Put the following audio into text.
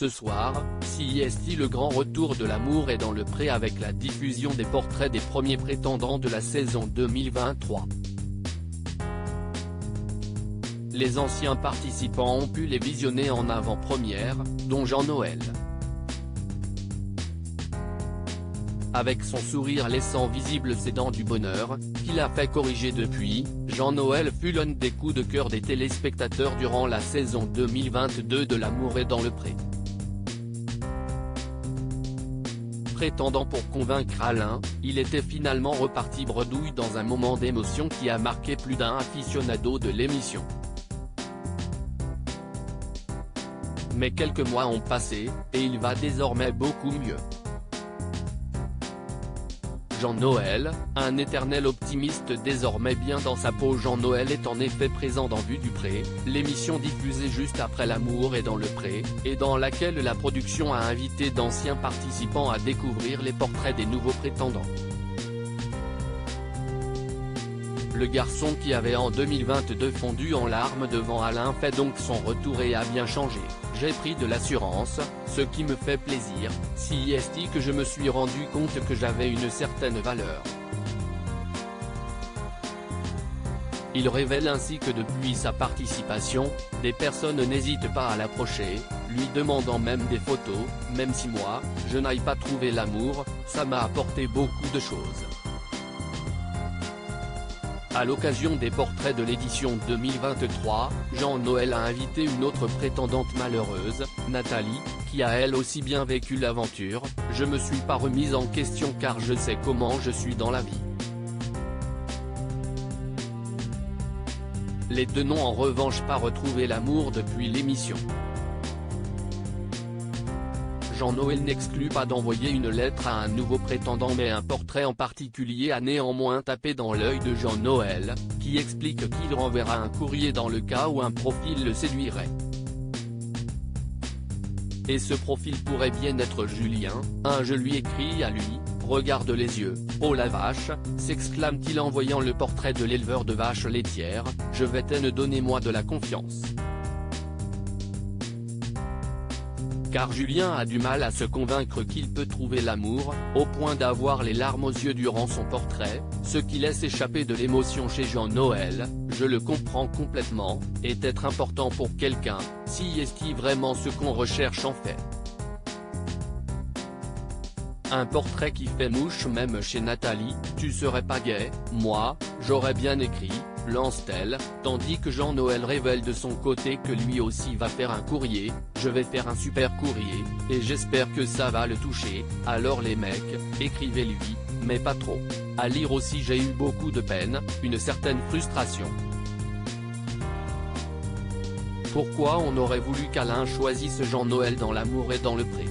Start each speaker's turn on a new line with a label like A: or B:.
A: Ce soir, CIST le grand retour de l'amour est dans le pré avec la diffusion des portraits des premiers prétendants de la saison 2023. Les anciens participants ont pu les visionner en avant-première, dont Jean-Noël. Avec son sourire laissant visible ses dents du bonheur, qu'il a fait corriger depuis, Jean-Noël fut l'un des coups de cœur des téléspectateurs durant la saison 2022 de L'amour est dans le pré. Prétendant pour convaincre Alain, il était finalement reparti bredouille dans un moment d'émotion qui a marqué plus d'un aficionado de l'émission. Mais quelques mois ont passé, et il va désormais beaucoup mieux. Jean-Noël, un éternel optimiste désormais bien dans sa peau. Jean-Noël est en effet présent dans Vue du Pré, l'émission diffusée juste après L'amour est dans le pré, et dans laquelle la production a invité d'anciens participants à découvrir les portraits des nouveaux prétendants. Le garçon qui avait en 2022 fondu en larmes devant Alain fait donc son retour et a bien changé. J'ai pris de l'assurance, ce qui me fait plaisir, CIST que je me suis rendu compte que j'avais une certaine valeur. Il révèle ainsi que depuis sa participation, des personnes n'hésitent pas à l'approcher, lui demandant même des photos, même si moi, je n'aille pas trouver l'amour, ça m'a apporté beaucoup de choses. À l'occasion des portraits de l'édition 2023, Jean-Noël a invité une autre prétendante malheureuse, Nathalie, qui a elle aussi bien vécu l'aventure. Je me suis pas remise en question car je sais comment je suis dans la vie. Les deux n'ont en revanche pas retrouvé l'amour depuis l'émission. Jean-Noël n'exclut pas d'envoyer une lettre à un nouveau prétendant, mais un portrait en particulier a néanmoins tapé dans l'œil de Jean-Noël, qui explique qu'il renverra un courrier dans le cas où un profil le séduirait. Et ce profil pourrait bien être Julien, je lui écris à lui, regarde les yeux, oh la vache, s'exclame-t-il en voyant le portrait de l'éleveur de vaches laitières, je vais te donnez-moi de la confiance. Car Julien a du mal à se convaincre qu'il peut trouver l'amour, au point d'avoir les larmes aux yeux durant son portrait, ce qui laisse échapper de l'émotion chez Jean-Noël. Je le comprends complètement, est être important pour quelqu'un, si est-il vraiment ce qu'on recherche en fait. Un portrait qui fait mouche même chez Nathalie, tu serais pas gay, moi, j'aurais bien écrit, lance-t-elle, tandis que Jean-Noël révèle de son côté que lui aussi va faire un courrier, je vais faire un super courrier, et j'espère que ça va le toucher, alors les mecs, écrivez-lui, mais pas trop. À lire aussi j'ai eu beaucoup de peine, une certaine frustration. Pourquoi on aurait voulu qu'Alain choisisse Jean-Noël dans L'amour est dans le pré?